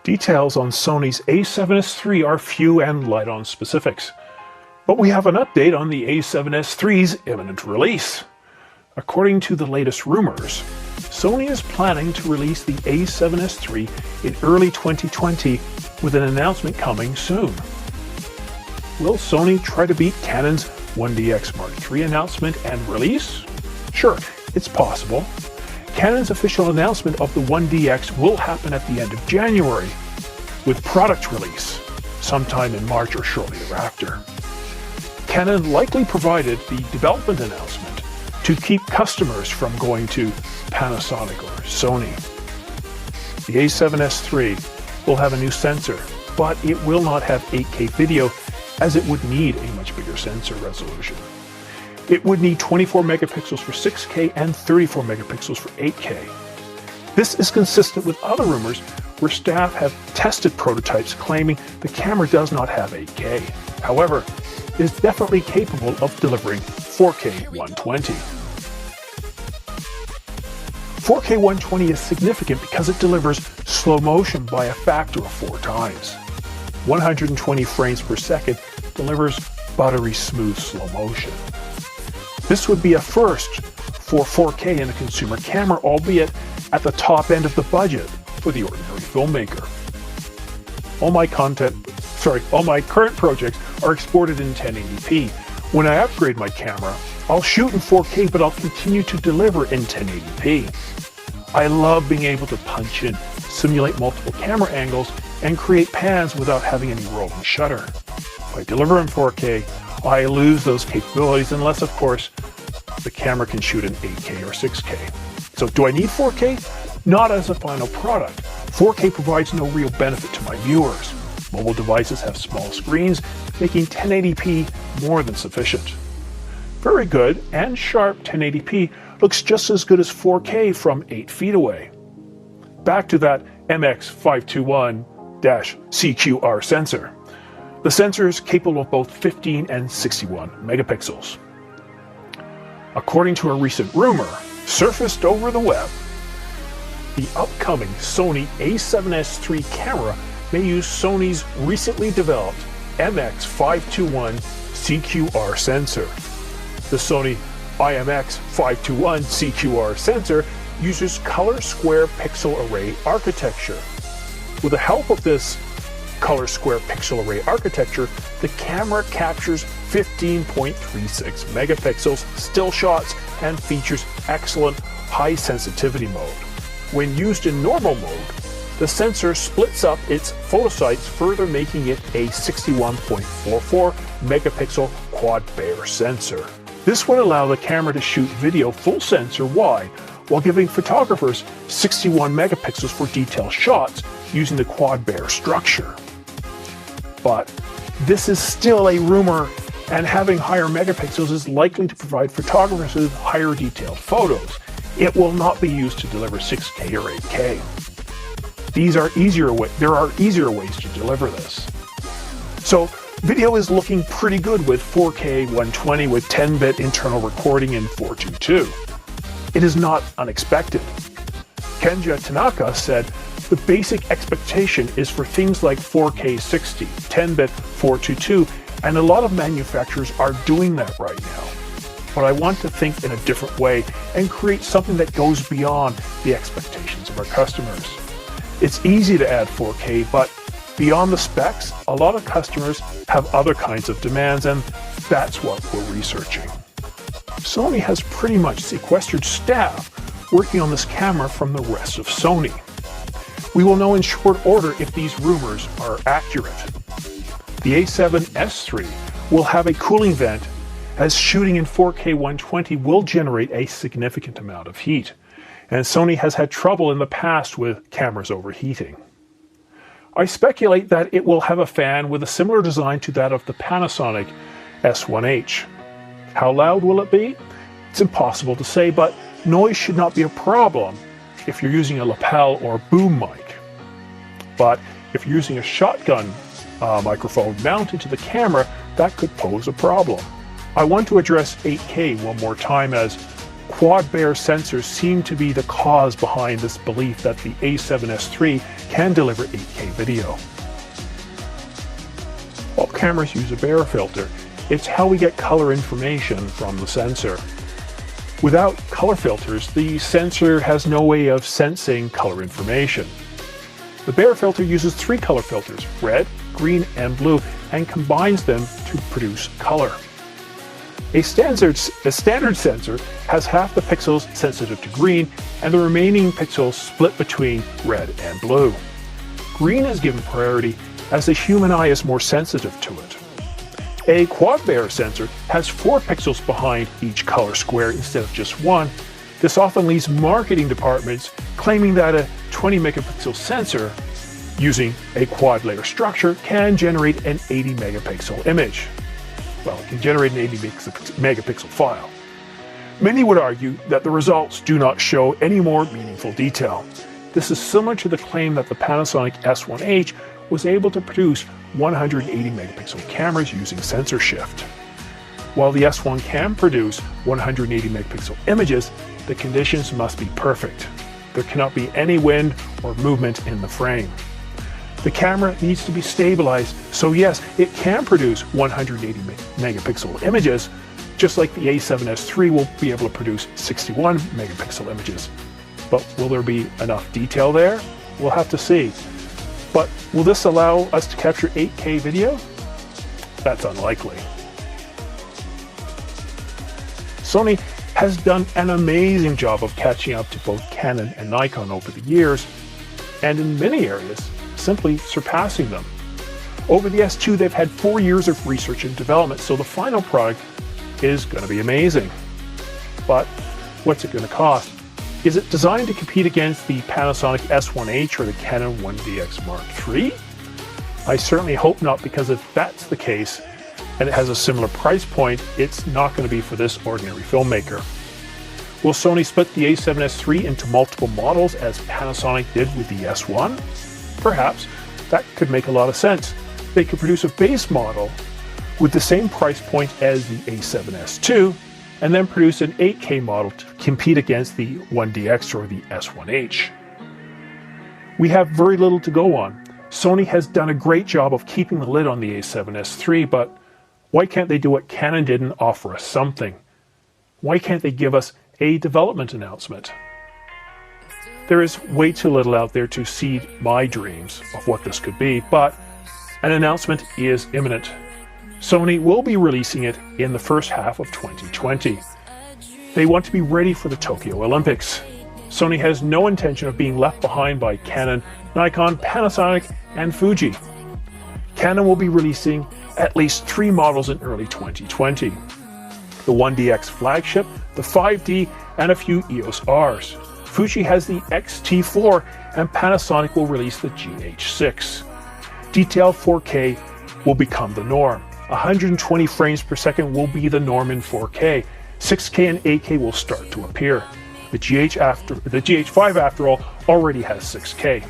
Details on Sony's a7s III are few and light on specifics, but we have an update on the a7s III's imminent release. According to the latest rumors, Sony is planning to release the a7s III in early 2020 with an announcement coming soon. Will Sony try to beat Canon's 1DX Mark III announcement and release? Sure, it's possible. Canon's official announcement of the 1DX will happen at the end of January, with product release sometime in March or shortly thereafter. Canon likely provided the development announcement to keep customers from going to Panasonic or Sony. The a7s III will have a new sensor, but it will not have 8K video as it would need a much bigger sensor resolution. It would need 24 megapixels for 6K and 34 megapixels for 8K. This is consistent with other rumors where staff have tested prototypes claiming the camera does not have 8K. However, it is definitely capable of delivering 4K 120. 4K 120 is significant because it delivers slow motion by a factor of 4 times. 120 frames per second delivers buttery smooth slow motion. This would be a first for 4K in a consumer camera, albeit at the top end of the budget for the ordinary filmmaker. All my current projects are exported in 1080p. When I upgrade my camera, I'll shoot in 4K, but I'll continue to deliver in 1080p. I love being able to punch in, simulate multiple camera angles, and create pans without having any rolling shutter. If I deliver in 4K, I lose those capabilities unless, of course, the camera can shoot in 8K or 6K. So do I need 4K? Not as a final product. 4K provides no real benefit to my viewers. Mobile devices have small screens, making 1080p more than sufficient. Very good and sharp 1080p looks just as good as 4K from 8 feet away. Back to that MX521-CQR sensor. The sensor is capable of both 15 and 61 megapixels. According to a recent rumor surfaced over the web, the upcoming Sony a7s III camera may use Sony's recently developed MX521 CQR sensor. The Sony IMX521 CQR sensor uses color square pixel array architecture. With the help of this color square pixel array architecture, the camera captures 15.36 megapixels still shots and features excellent high sensitivity mode. When used in normal mode, the sensor splits up its photosites, further making it a 61.44 megapixel quad Bayer sensor. This would allow the camera to shoot video full sensor wide while giving photographers 61 megapixels for detailed shots using the quad Bayer structure. But this is still a rumor, and having higher megapixels is likely to provide photographers with higher detailed photos. It will not be used to deliver 6K or 8K. There are easier ways to deliver this. So video is looking pretty good with 4K 120 with 10-bit internal recording in 422. It is not unexpected. Kenja Tanaka said the basic expectation is for things like 4K 60, 10-bit 422, and a lot of manufacturers are doing that right now. But I want to think in a different way and create something that goes beyond the expectations of our customers. It's easy to add 4K, but beyond the specs, a lot of customers have other kinds of demands, and that's what we're researching. Sony has pretty much sequestered staff working on this camera from the rest of Sony. We will know in short order if these rumors are accurate. The a7s III will have a cooling vent, as shooting in 4K 120 will generate a significant amount of heat, and Sony has had trouble in the past with cameras overheating. I speculate that it will have a fan with a similar design to that of the Panasonic S1H. How loud will it be? It's impossible to say, but noise should not be a problem if you're using a lapel or boom mic. But if you're using a shotgun microphone mounted to the camera, that could pose a problem. I want to address 8K one more time, as quad Bayer sensors seem to be the cause behind this belief that the a7s III can deliver 8K video. All cameras use a Bayer filter. It's how we get color information from the sensor. Without color filters, the sensor has no way of sensing color information. The Bayer filter uses 3 color filters, red, green, and blue, and combines them to produce color. A standard sensor has half the pixels sensitive to green and the remaining pixels split between red and blue. Green is given priority as the human eye is more sensitive to it. A quad Bayer sensor has 4 pixels behind each color square instead of just 1. This often leaves marketing departments claiming that a 20 megapixel sensor using a quad layer structure can generate an 80 megapixel image. Well, it can generate an 80 megapixel file. Many would argue that the results do not show any more meaningful detail. This is similar to the claim that the Panasonic S1H was able to produce 180 megapixel cameras using sensor shift. While the S1 can produce 180 megapixel images, the conditions must be perfect. There cannot be any wind or movement in the frame. The camera needs to be stabilized, so yes, it can produce 180 megapixel images, just like the a7s III will be able to produce 61 megapixel images. But will there be enough detail there? We'll have to see. But will this allow us to capture 8K video? That's unlikely. Sony has done an amazing job of catching up to both Canon and Nikon over the years, and in many areas, simply surpassing them. Over the S2, they've had 4 years of research and development, so the final product is going to be amazing. But what's it going to cost? Is it designed to compete against the Panasonic S1H or the Canon 1DX Mark III? I certainly hope not, because if that's the case, and it has a similar price point, it's not going to be for this ordinary filmmaker. Will Sony split the a7s III into multiple models as Panasonic did with the S1? Perhaps. That could make a lot of sense. They could produce a base model with the same price point as the a7s II, and then produce an 8K model to compete against the 1DX or the S1H. We have very little to go on. Sony has done a great job of keeping the lid on the a7s III, but why can't they do what Canon did and offer us something? Why can't they give us a development announcement? There is way too little out there to seed my dreams of what this could be, but an announcement is imminent. Sony will be releasing it in the first half of 2020. They want to be ready for the Tokyo Olympics. Sony has no intention of being left behind by Canon, Nikon, Panasonic, and Fuji. Canon will be releasing at least 3 models in early 2020. The 1DX flagship, the 5D, and a few EOS Rs. Fuji has the X-T4, and Panasonic will release the GH6. Detailed 4K will become the norm. 120 frames per second will be the norm in 4K. 6K and 8K will start to appear. The GH5, after all, already has 6K.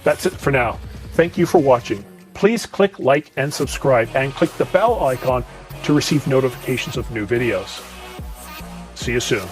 That's it for now. Thank you for watching. Please click like and subscribe, and click the bell icon to receive notifications of new videos. See you soon.